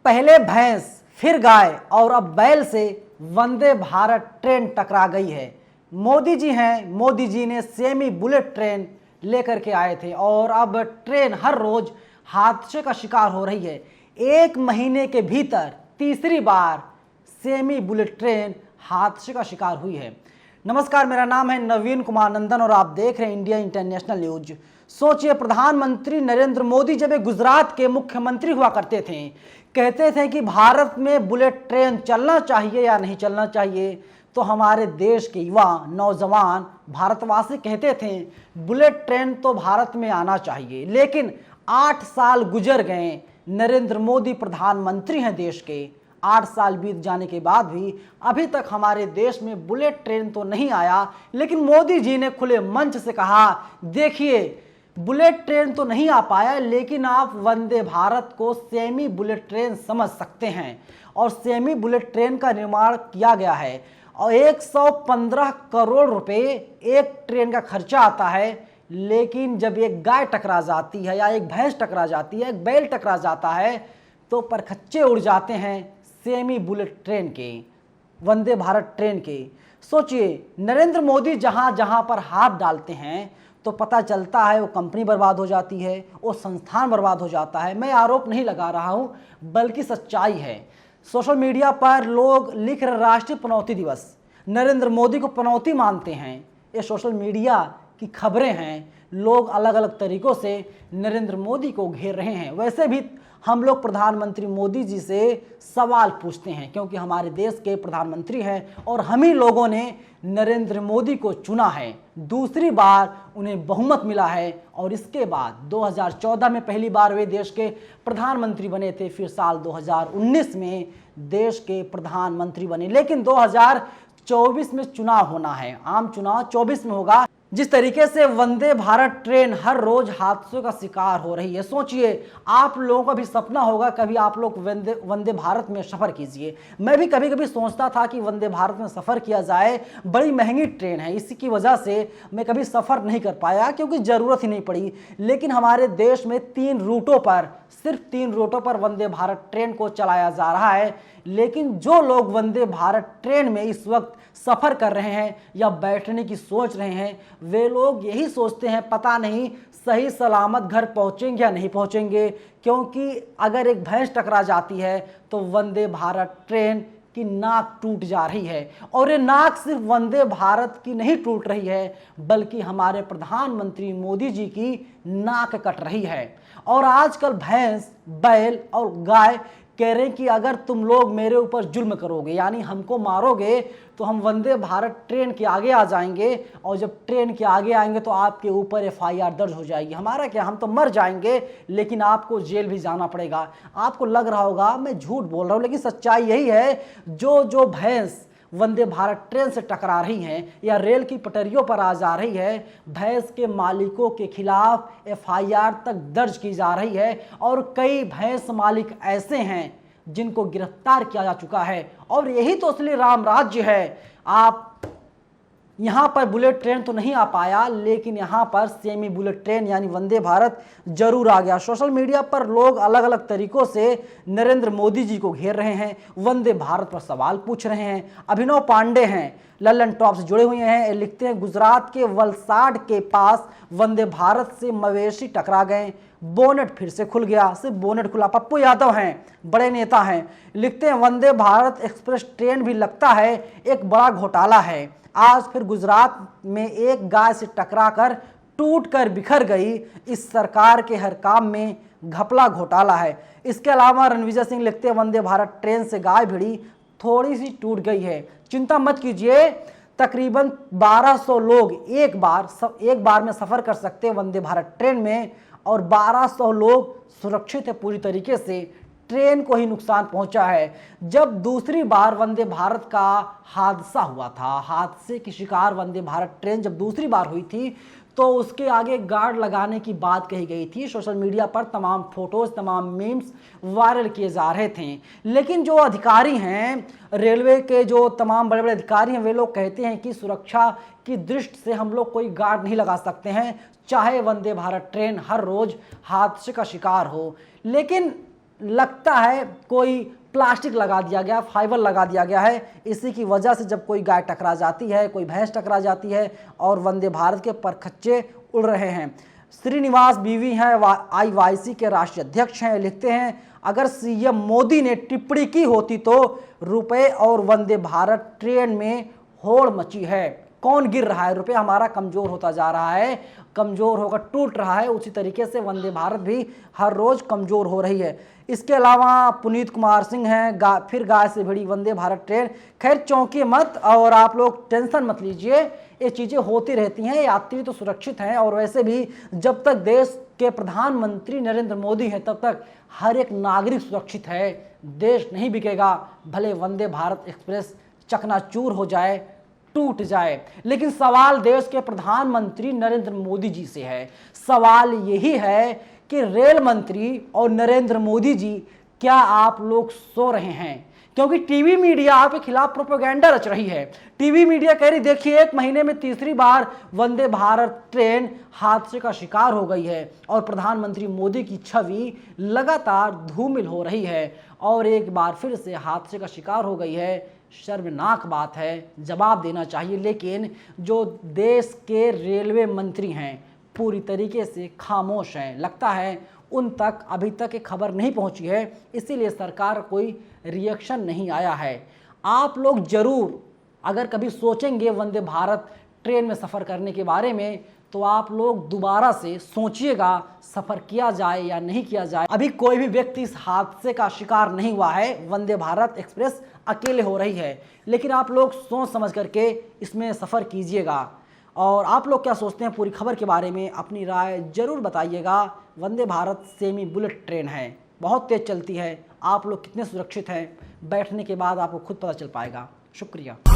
पहले भैंस, फिर गाय और अब बैल से वंदे भारत ट्रेन टकरा गई है। मोदी जी हैं, मोदी जी ने सेमी बुलेट ट्रेन लेकर के आए थे और अब ट्रेन हर रोज हादसे का शिकार हो रही है। एक महीने के भीतर तीसरी बार सेमी बुलेट ट्रेन हादसे का शिकार हुई है। नमस्कार, मेरा नाम है नवीन कुमार नंदन और आप देख रहे हैं इंडिया इंटरनेशनल न्यूज। सोचिए, प्रधानमंत्री नरेंद्र मोदी जब गुजरात के मुख्यमंत्री हुआ करते थे, कहते थे कि भारत में बुलेट ट्रेन चलना चाहिए या नहीं चलना चाहिए, तो हमारे देश के युवा नौजवान भारतवासी कहते थे बुलेट ट्रेन तो भारत में आना चाहिए। लेकिन 8 साल गुजर गए, नरेंद्र मोदी प्रधानमंत्री हैं देश के। 8 साल बीत जाने के बाद भी अभी तक हमारे देश में बुलेट ट्रेन तो नहीं आया। लेकिन मोदी जी ने खुले मंच से कहा, देखिए बुलेट ट्रेन तो नहीं आ पाया, लेकिन आप वंदे भारत को सेमी बुलेट ट्रेन समझ सकते हैं। और सेमी बुलेट ट्रेन का निर्माण किया गया है और 115 करोड़ रुपए एक ट्रेन का खर्चा आता है। लेकिन जब एक गाय टकरा जाती है या एक भैंस टकरा जाती है, एक बैल टकरा जाता है, तो परखच्चे उड़ जाते हैं सेमी बुलेट ट्रेन के, वंदे भारत ट्रेन के। सोचिए, नरेंद्र मोदी जहां जहां पर हाथ डालते हैं तो पता चलता है वो कंपनी बर्बाद हो जाती है, वो संस्थान बर्बाद हो जाता है। मैं आरोप नहीं लगा रहा हूं, बल्कि सच्चाई है। सोशल मीडिया पर लोग लिख रहे राष्ट्रीय पनौती दिवस, नरेंद्र मोदी को पनौती मानते हैं। ये सोशल मीडिया की खबरें हैं। लोग अलग अलग तरीकों से नरेंद्र मोदी को घेर रहे हैं। वैसे भी हम लोग प्रधानमंत्री मोदी जी से सवाल पूछते हैं, क्योंकि हमारे देश के प्रधानमंत्री हैं और हम ही लोगों ने नरेंद्र मोदी को चुना है। दूसरी बार उन्हें बहुमत मिला है और इसके बाद 2014 में पहली बार वे देश के प्रधानमंत्री बने थे, फिर साल 2019 में देश के प्रधानमंत्री बने। लेकिन 2024 में चुनाव होना है, आम चुनाव 24 में होगा। जिस तरीके से वंदे भारत ट्रेन हर रोज हादसों का शिकार हो रही है, सोचिए आप लोगों का भी सपना होगा कभी आप लोग वंदे भारत में सफ़र कीजिए। मैं भी कभी कभी सोचता था कि वंदे भारत में सफ़र किया जाए, बड़ी महंगी ट्रेन है, इसी की वजह से मैं कभी सफ़र नहीं कर पाया, क्योंकि ज़रूरत ही नहीं पड़ी। लेकिन हमारे देश में 3 रूटों पर, सिर्फ 3 रूटों पर वंदे भारत ट्रेन को चलाया जा रहा है। लेकिन जो लोग वंदे भारत ट्रेन में इस वक्त सफ़र कर रहे हैं या बैठने की सोच रहे हैं, वे लोग यही सोचते हैं पता नहीं सही सलामत घर पहुंचेंगे या नहीं पहुंचेंगे। क्योंकि अगर एक भैंस टकरा जाती है तो वंदे भारत ट्रेन की नाक टूट जा रही है। और ये नाक सिर्फ वंदे भारत की नहीं टूट रही है, बल्कि हमारे प्रधानमंत्री मोदी जी की नाक कट रही है। और आजकल भैंस, बैल और गाय कह रहे हैं कि अगर तुम लोग मेरे ऊपर जुल्म करोगे, यानी हमको मारोगे, तो हम वंदे भारत ट्रेन के आगे आ जाएंगे और जब ट्रेन के आगे आएंगे तो आपके ऊपर FIR दर्ज हो जाएगी। हमारा क्या, हम तो मर जाएंगे, लेकिन आपको जेल भी जाना पड़ेगा। आपको लग रहा होगा मैं झूठ बोल रहा हूँ, लेकिन सच्चाई यही है। जो भैंस वंदे भारत ट्रेन से टकरा रही हैं या रेल की पटरियों पर आ जा रही है, भैंस के मालिकों के खिलाफ FIR तक दर्ज की जा रही है। और कई भैंस मालिक ऐसे हैं जिनको गिरफ्तार किया जा चुका है। और यही तो असली राम राज्य है। आप यहाँ पर बुलेट ट्रेन तो नहीं आ पाया, लेकिन यहाँ पर सेमी बुलेट ट्रेन यानी वंदे भारत जरूर आ गया। सोशल मीडिया पर लोग अलग अलग तरीकों से नरेंद्र मोदी जी को घेर रहे हैं, वंदे भारत पर सवाल पूछ रहे हैं। अभिनव पांडे हैं, लल्लन टॉप से जुड़े हुए हैं, लिखते हैं गुजरात के वलसाड के पास वंदे भारत से मवेशी टकरा गए, बोनेट फिर से खुल गया। सिर्फ बोनेट खुला। पप्पू यादव हैं, बड़े नेता हैं, लिखते हैं वंदे भारत एक्सप्रेस ट्रेन भी लगता है एक बड़ा घोटाला है। आज फिर गुजरात में एक गाय से टकराकर टूट कर बिखर गई। इस सरकार के हर काम में घपला घोटाला है। इसके अलावा रणविजय सिंह लिखते हैं वंदे भारत ट्रेन से गाय भिड़ी, थोड़ी सी टूट गई है, चिंता मत कीजिए, तकरीबन 1200 लोग एक बार में सफ़र कर सकते हैं वंदे भारत ट्रेन में। और 1200 लोग सुरक्षित है पूरी तरीके से। ट्रेन को ही नुकसान पहुंचा है। जब दूसरी बार वंदे भारत का हादसा हुआ था, हादसे की शिकार वंदे भारत ट्रेन जब दूसरी बार हुई थी, तो उसके आगे गार्ड लगाने की बात कही गई थी। सोशल मीडिया पर तमाम फोटोज, तमाम मीम्स वायरल किए जा रहे थे। लेकिन जो अधिकारी हैं, रेलवे के जो तमाम बड़े बड़े अधिकारी हैं, वे लोग कहते हैं कि सुरक्षा की दृष्टि से हम लोग कोई गार्ड नहीं लगा सकते हैं, चाहे वंदे भारत ट्रेन हर रोज हादसे का शिकार हो। लेकिन लगता है कोई प्लास्टिक लगा दिया गया, फाइबर लगा दिया गया है। इसी की वजह से जब कोई गाय टकरा जाती है, कोई भैंस टकरा जाती है और वंदे भारत के परखच्चे उड़ रहे हैं। श्रीनिवास बीवी हैं, IYC के राष्ट्रीय अध्यक्ष हैं, लिखते हैं अगर सीएम मोदी ने टिप्पणी की होती तो रुपए और वंदे भारत ट्रेन में होड़ मची है। कौन गिर रहा है? रुपया हमारा कमजोर होता जा रहा है, कमजोर होकर टूट रहा है। उसी तरीके से वंदे भारत भी हर रोज कमजोर हो रही है। इसके अलावा पुनीत कुमार सिंह हैं, फिर गाय से भिड़ी वंदे भारत ट्रेन। खैर चौंकिए मत और आप लोग टेंशन मत लीजिए, ये चीज़ें होती रहती हैं, यात्री तो सुरक्षित हैं। और वैसे भी जब तक देश के प्रधानमंत्री नरेंद्र मोदी हैं तब तक हर एक नागरिक सुरक्षित है। देश नहीं बिकेगा, भले वंदे भारत एक्सप्रेस चकनाचूर हो जाए, टूट जाए। लेकिन सवाल देश के प्रधानमंत्री नरेंद्र मोदी जी से है। सवाल यही है कि रेल मंत्री और नरेंद्र मोदी जी, क्या आप लोग सो रहे हैं? क्योंकि टीवी मीडिया आपके खिलाफ प्रोपेगेंडा रच रही है। टीवी मीडिया कह रही देखिए 1 महीने में तीसरी बार वंदे भारत ट्रेन हादसे का शिकार हो गई है और प्रधानमंत्री मोदी की छवि लगातार धूमिल हो रही है और एक बार फिर से हादसे का शिकार हो गई है। शर्मनाक बात है, जवाब देना चाहिए। लेकिन जो देश के रेलवे मंत्री हैं पूरी तरीके से खामोश हैं। लगता है उन तक अभी तक ये खबर नहीं पहुंची है, इसीलिए सरकार कोई रिएक्शन नहीं आया है। आप लोग जरूर अगर कभी सोचेंगे वंदे भारत ट्रेन में सफ़र करने के बारे में तो आप लोग दोबारा से सोचिएगा सफ़र किया जाए या नहीं किया जाए। अभी कोई भी व्यक्ति इस हादसे का शिकार नहीं हुआ है। वंदे भारत एक्सप्रेस अकेले हो रही है, लेकिन आप लोग सोच समझ करके इसमें सफ़र कीजिएगा। और आप लोग क्या सोचते हैं पूरी खबर के बारे में, अपनी राय जरूर बताइएगा। Vande Bharat semi bullet train है, बहुत तेज़ चलती है। आप लोग कितने सुरक्षित हैं बैठने के बाद आपको खुद पता चल पाएगा। शुक्रिया।